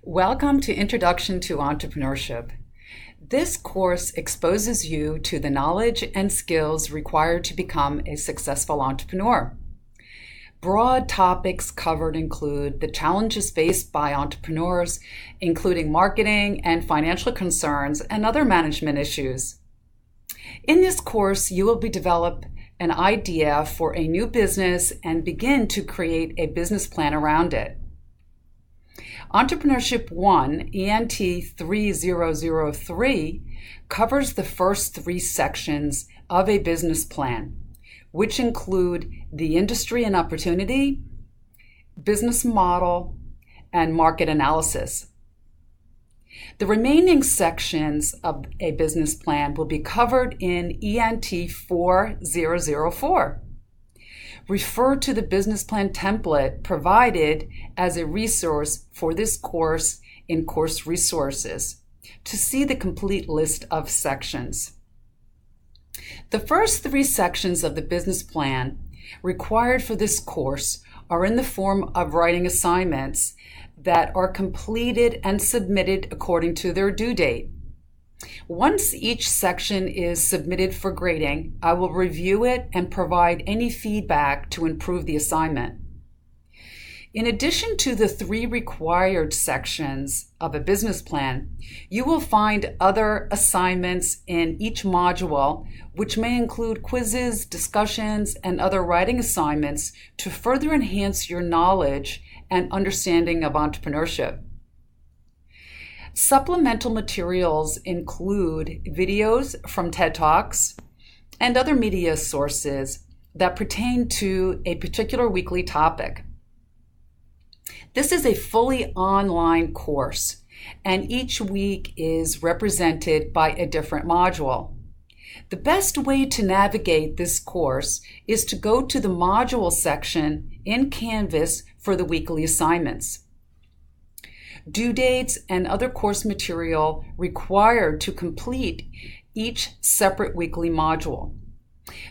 Welcome to Introduction to Entrepreneurship. This course exposes you to the knowledge and skills required to become a successful entrepreneur. Broad topics covered include the challenges faced by entrepreneurs, including marketing and financial concerns and other management issues. In this course, you will develop an idea for a new business and begin to create a business plan around it. Entrepreneurship 1, ENT 3003, covers the first three sections of a business plan, which include the industry and opportunity, business model, and market analysis. The remaining sections of a business plan will be covered in ENT 4004. Refer to the business plan template provided as a resource for this course in Course Resources to see the complete list of sections. The first three sections of the business plan required for this course are in the form of writing assignments that are completed and submitted according to their due date. Once each section is submitted for grading, I will review it and provide any feedback to improve the assignment. In addition to the three required sections of a business plan, you will find other assignments in each module, which may include quizzes, discussions, and other writing assignments to further enhance your knowledge and understanding of entrepreneurship. Supplemental materials include videos from TED Talks and other media sources that pertain to a particular weekly topic. This is a fully online course, and each week is represented by a different module. The best way to navigate this course is to go to the module section in Canvas for the weekly assignments. Due dates and other course material required to complete each separate weekly module.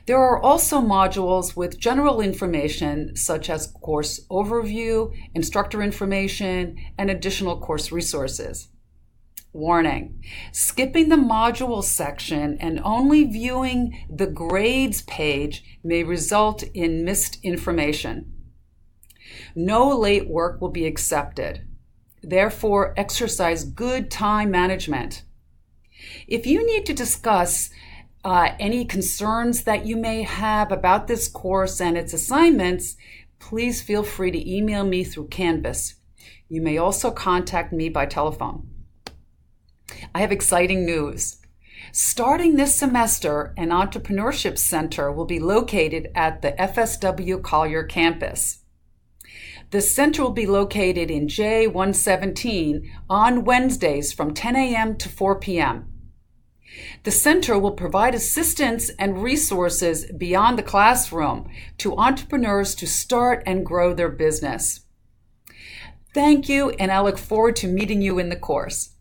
There are also modules with general information such as course overview, instructor information, and additional course resources. Warning: skipping the module section and only viewing the grades page may result in missed information. No late work will be accepted. Therefore, exercise good time management. If you need to discuss any concerns that you may have about this course and its assignments, please feel free to email me through Canvas. You may also contact me by telephone. I have exciting news. Starting this semester, an Entrepreneurship Center will be located at the FSW Collier campus. The center will be located in J117 on Wednesdays from 10 a.m. to 4 p.m. The center will provide assistance and resources beyond the classroom to entrepreneurs to start and grow their business. Thank you, and I look forward to meeting you in the course.